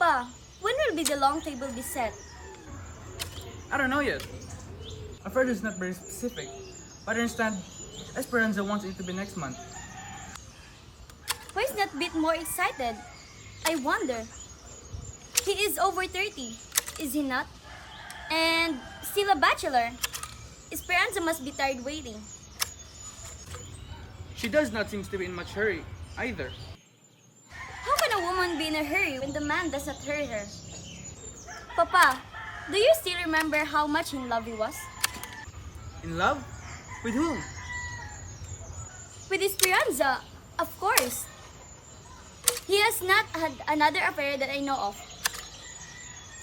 Papa, when will be the long table be set? I don't know yet. I've heard it's not very specific, but I understand Esperanza wants it to be next month. Why is not bit more excited? I wonder. He is over 30, is he not? And still a bachelor. Esperanza must be tired waiting. She does not seem to be in much hurry, either. How can a woman be in a hurry when the man does not hurry her? Papa, do you still remember how much in love he was? In love? With whom? With Esperanza, of course. He has not had another affair that I know of.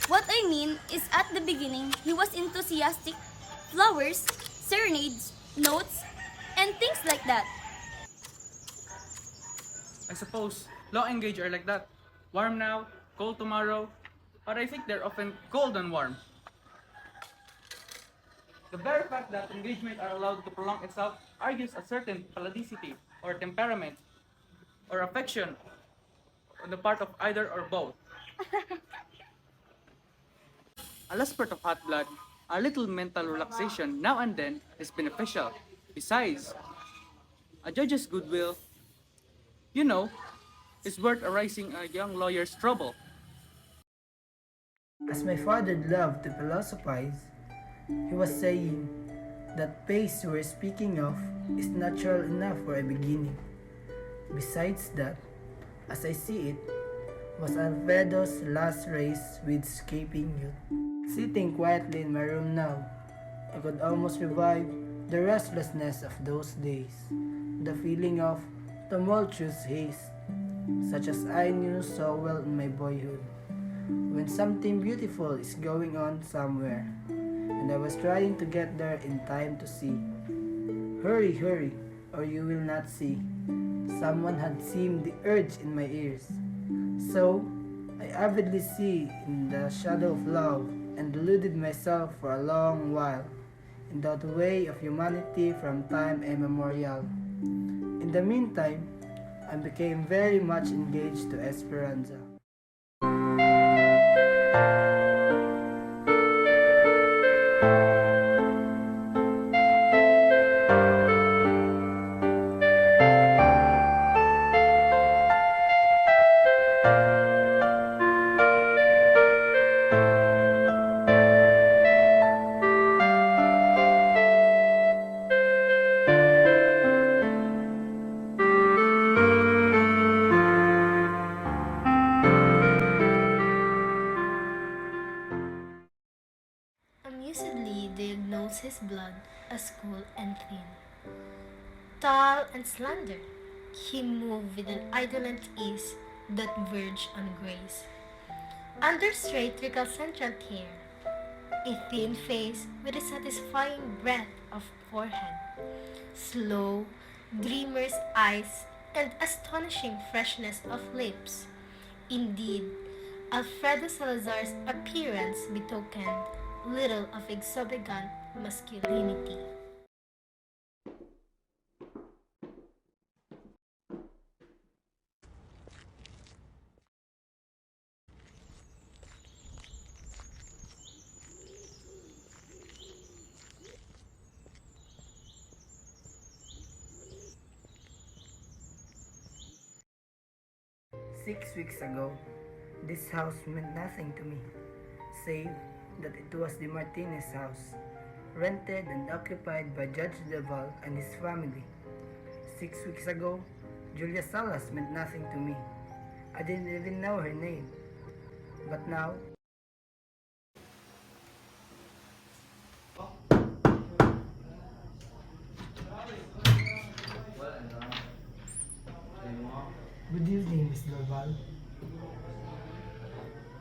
What I mean is at the beginning, he was enthusiastic, flowers, serenades, notes, and things like that. I suppose long engaged are like that. Warm now, cold tomorrow, but I think they're often cold and warm. The very fact that engagement are allowed to prolong itself argues a certain palladicity or temperament or affection on the part of either or both. A last spurt of hot blood, a little mental relaxation now and then is beneficial. Besides, a judge's goodwill, you know, is worth arising a young lawyer's trouble. As my father loved to philosophize, he was saying that pace we're speaking of is natural enough for a beginning. Besides that, as I see it, was Alfredo's last race with escaping youth. Sitting quietly in my room now, I could almost revive the restlessness of those days, the feeling of tumultuous haste, such as I knew so well in my boyhood, when something beautiful is going on somewhere, and I was trying to get there in time to see. Hurry, hurry, or you will not see. Someone had seemed the urge in my ears. So, I avidly see in the shadow of love and deluded myself for a long while in that way of humanity from time immemorial. In the meantime, I became very much engaged to Esperanza. 'Amusedly diagnosed his blood as cool and thin. Tall and slender, he moved with an indolent ease that verged on grace. Under straight recalcitrant hair, a thin face with a satisfying breadth of forehead, slow, dreamer's eyes, and astonishing freshness of lips. Indeed, Alfredo Salazar's appearance betokened little of exuberant masculinity. 6 weeks ago, this house meant nothing to me, save that it was the Martinez house, rented and occupied by Judge Deval and his family. 6 weeks ago, Julia Salas meant nothing to me. I didn't even know her name. But now, good evening, Miss Deval.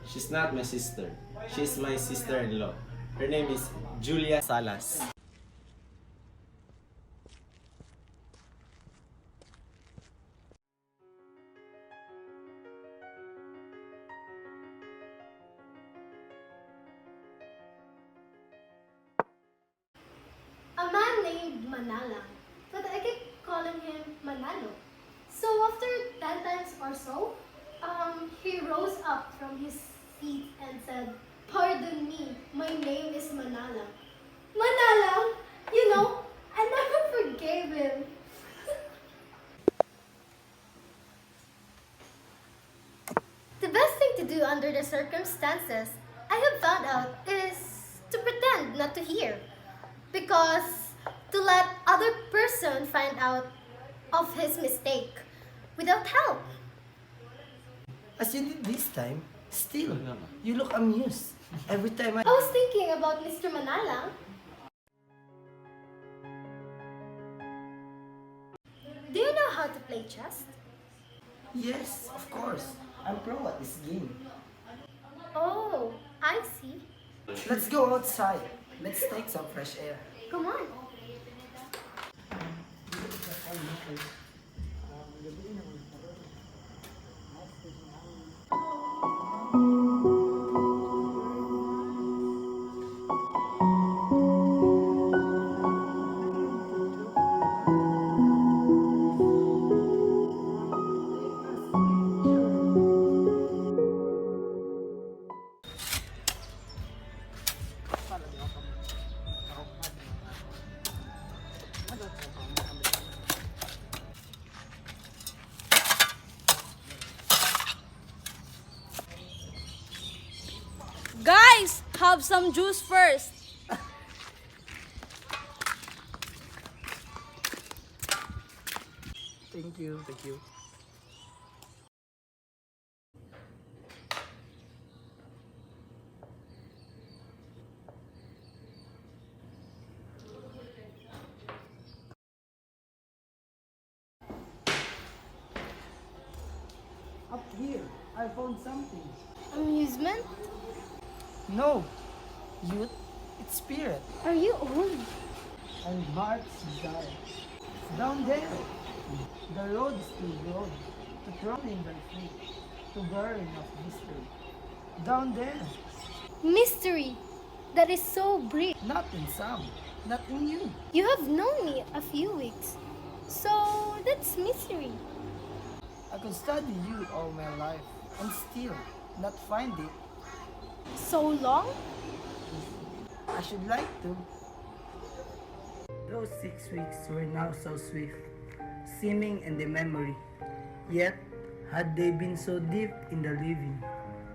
She's not my sister. She's my sister-in-law. Her name is Julia Salas. A man named Manala, but I keep calling him Manalo. So after 10 times or so, he rose up from his feet and said, "Pardon me, my name is Manala." Manala? You know, I never forgave him. The best thing to do under the circumstances, I have found out, is to pretend not to hear. Because to let other person find out of his mistake without help. As you did this time, still, you look amused. Every time I was thinking about Mr. Manala. Do you know how to play chess? Yes, of course. I'm pro at this game. Oh, I see. Let's go outside. Let's take some fresh air. Come on. Guys, have some juice first. Thank you, thank you. Up here, I found something. Amusement? No, youth, it's spirit. Are you old? And Mark's desire. Down there, the road is too broad to throwing by feet, to burying of history. Down there, Mystery. That is so brief. not in some, not in you. You have known me a few weeks. So that's mystery. I could study you all my life and still not find it. So long? I should like to. Those 6 weeks were now so swift, seeming in the memory. Yet, had they been so deep in the living,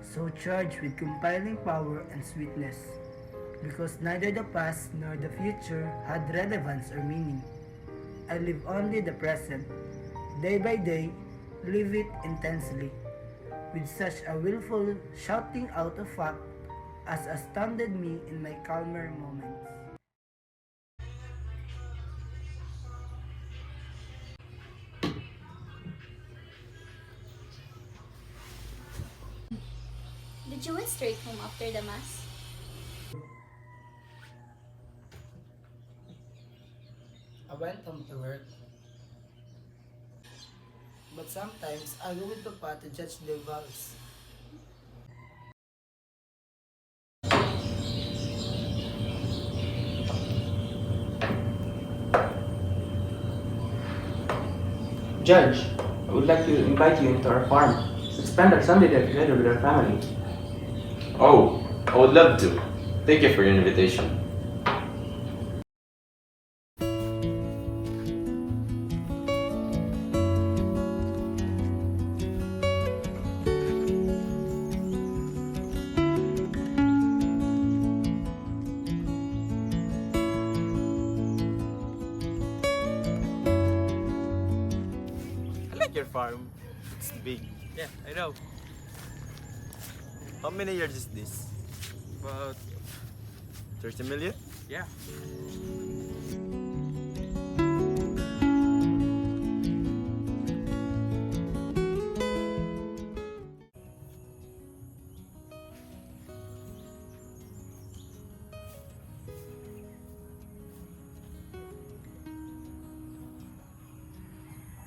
so charged with compiling power and sweetness, because neither the past nor the future had relevance or meaning. I live only the present, day by day, live it intensely, with such a willful shouting out of fact as astounded me in my calmer moments. Did you went straight home after the mass? I went home to work. But sometimes I go with Papa to judge the vals. Judge, I would like to invite you into our farm to spend our Sunday there together with our family. Oh, I would love to. Thank you for your invitation. I like your farm. It's big. Yeah, I know. How many years is this? But 30 million? yeah.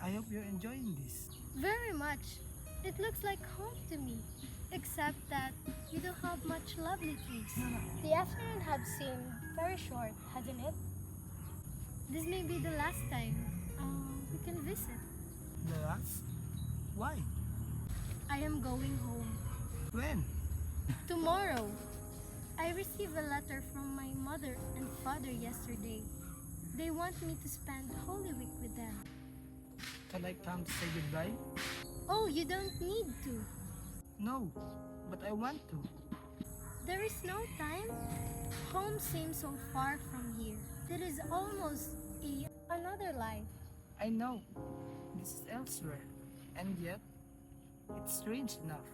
I hope you're enjoying this. Very much. It looks like home to me. Except that we don't have much lovely trees. The afternoon has seemed very short, hasn't it? This may be the last time we can visit. The last? Why? I am going home. When? Tomorrow. I received a letter from my mother and father yesterday. They want me to spend Holy Week with them. Can I come to say goodbye? Oh, you don't need to. No, but I want to. There is no time. Home seems so far from here. It is almost another life. I know. This is elsewhere. And yet, it's strange enough.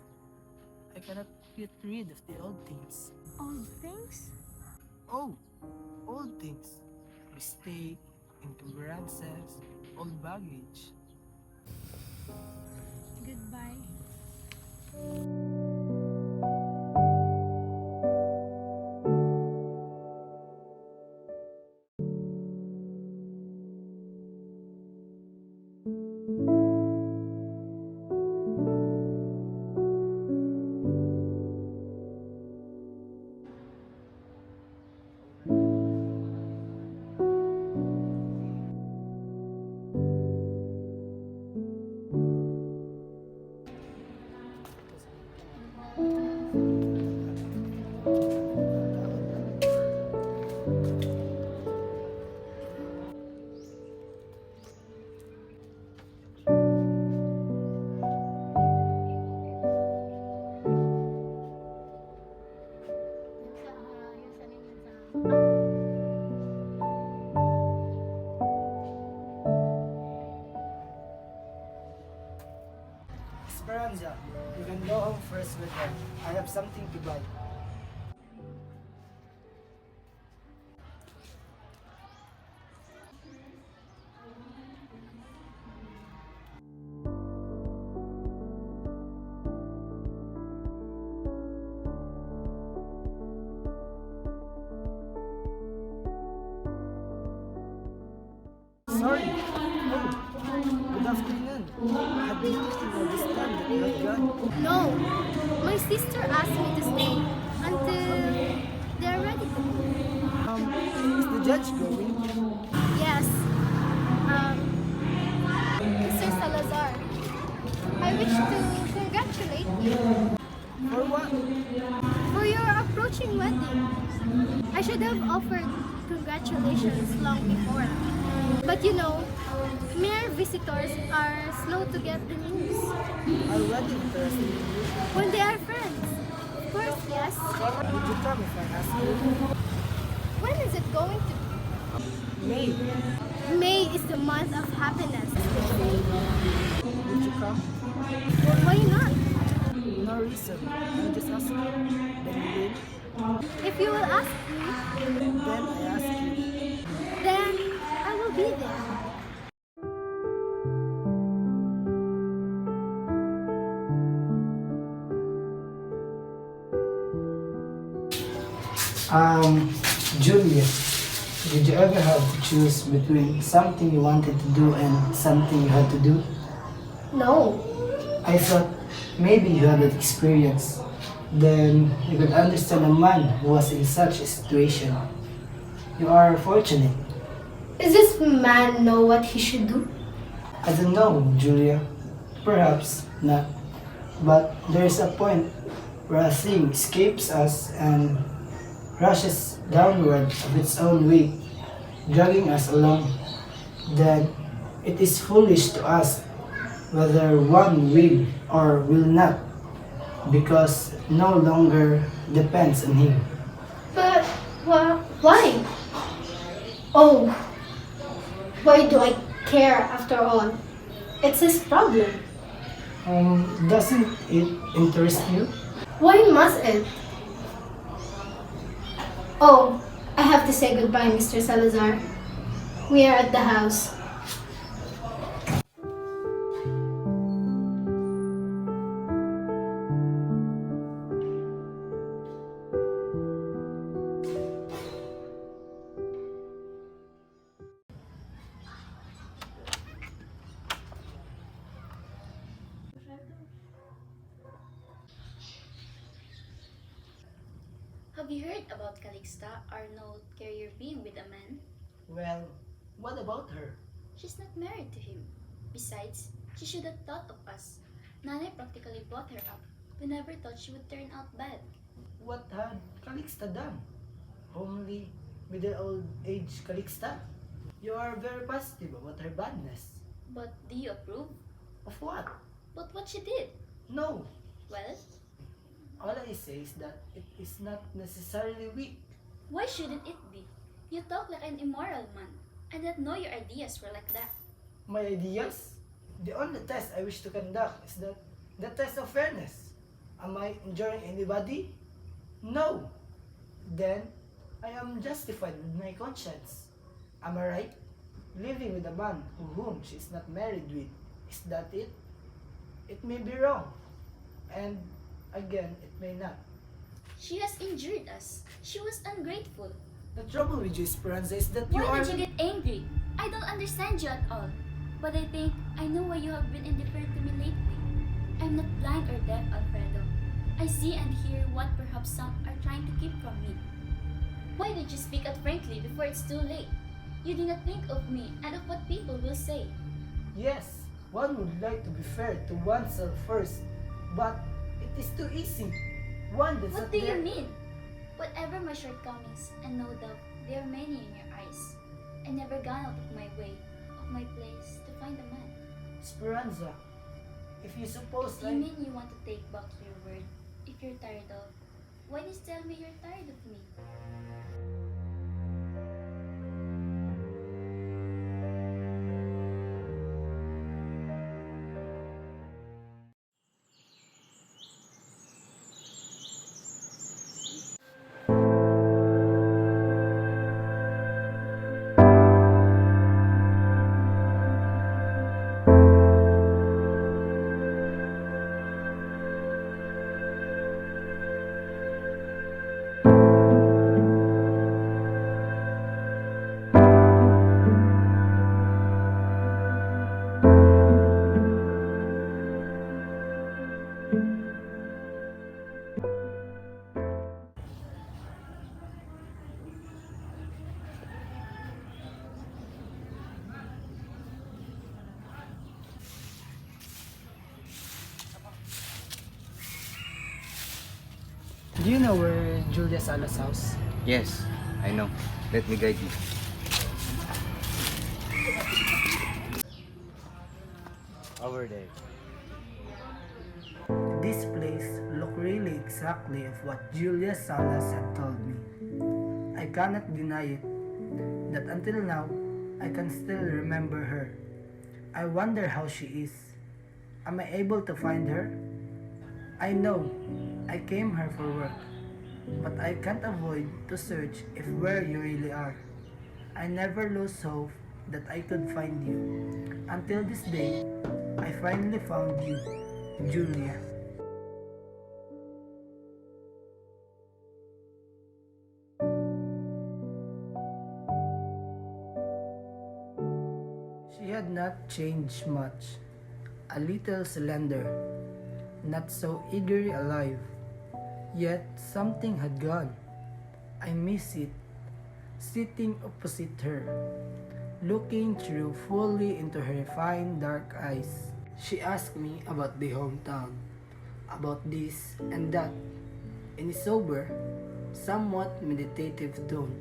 I cannot get rid of the old things. Old things? Oh, old things. Mistake, encumbrances, old baggage. Goodbye. Esperanza, you can go home first with her. I have something to buy. Sorry. Oh, good afternoon. Had you understand that you had gone? No, my sister asked me to stay until they're ready to go. Is the judge going? Yes, Mr. Salazar, I wish to congratulate you For what? for your approaching wedding. I should have offered congratulations long before. But you know, mere visitors are slow to get the news. Already interested in you. When they are friends. Of course, yes. Would you come if I ask you? When is it going to be? May, May is the month of happiness. would you come? Well, why not? No reason. I'm just asking. Then you will? If you will ask me, Then I ask you. then I will be there. Julia, did you ever have to choose between something you wanted to do and something you had to do? No. I thought maybe you had that experience. Then you could understand a man who was in such a situation. You are fortunate. Does this man know what he should do? I don't know, Julia. Perhaps not. But there is a point where a thing escapes us and rushes downward of its own weight, dragging us along. Then it is foolish to ask whether one will or will not, because no longer depends on him. But why? Oh, why do I care after all? It's his problem. Doesn't it interest you? Why must it? Oh, I have to say goodbye, Mr. Salazar. We are at the house. Have you heard about Calixta, our note carrier, being with a man? Well, what about her? She's not married to him. Besides, she should have thought of us. Nanay practically brought her up. We never thought she would turn out bad. what had Calixta done? Homely, middle-aged Calixta? You are very positive about her badness. But do you approve? Of what? But what she did? No. Well, All I say is that it is not necessarily weak. why shouldn't it be? You talk like an immoral man. I didn't know your ideas were like that. My ideas? The only test I wish to conduct is the test of fairness. Am I injuring anybody? No. Then, I am justified with my conscience. Am I right? Living with a man whom she is not married with, is that it? It may be wrong. And, again, it may not. She has injured us. She was ungrateful. The trouble with you, Esperanza, is that you Why are... did you get angry? I don't understand you at all. But I think I know why you have been indifferent to me lately. I'm not blind or deaf, Alfredo. I see and hear what perhaps some are trying to keep from me. Why did you speak out frankly before it's too late? You did not think of me and of what people will say. Yes, one would like to be fair to oneself first, but it is too easy. One does What not do you dare- mean? Whatever my shortcomings, and no doubt there are many in your eyes, I never gone out of my way, of my place, to find a man. Esperanza, if you suppose Do you mean you want to take back your word? If you're tired of, why just tell me you're tired of me? Do you know where Julia Sala's house? Yes, I know. Let me guide you. Over there. This place looked really exactly of what Julia Salas had told me. I cannot deny it, that until now, I can still remember her. I wonder how she is. Am I able to find her? I know, I came here for work, but I can't avoid to search if where you really are. I never lose hope that I could find you. Until this day, I finally found you, Julia. She had not changed much. A little slender, not so eagerly alive. Yet something had gone. I miss it. Sitting opposite her, looking through fully into her fine dark eyes. She asked me about the hometown, about this and that, in a sober, somewhat meditative tone.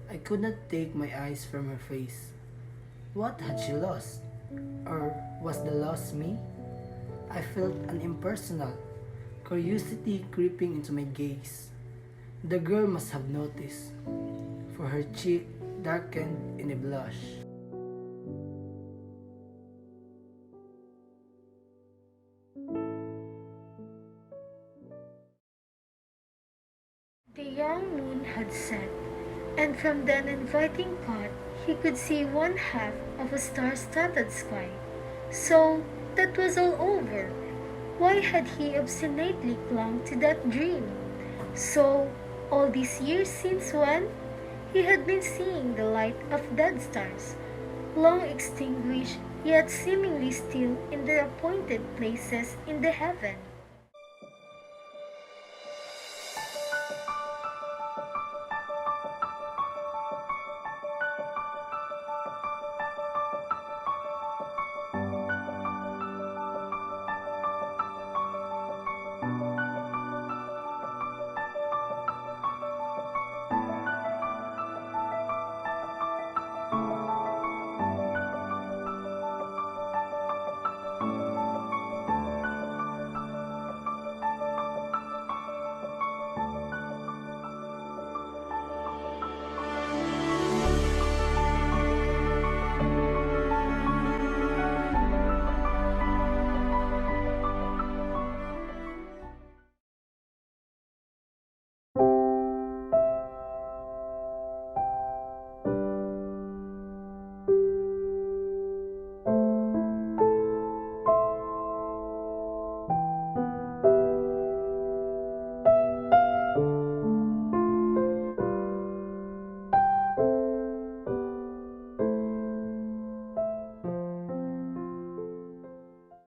I could not take my eyes from her face. What had she lost? Or was the loss me? I felt an impersonal curiosity creeping into my gaze. The girl must have noticed, for her cheek darkened in a blush. The young moon had set, and from that inviting pot he could see one half of a star-studded sky. So that was all over. Why had he obstinately clung to that dream? So, all these years since when he had been seeing the light of dead stars, long extinguished yet seemingly still in their appointed places in the heaven.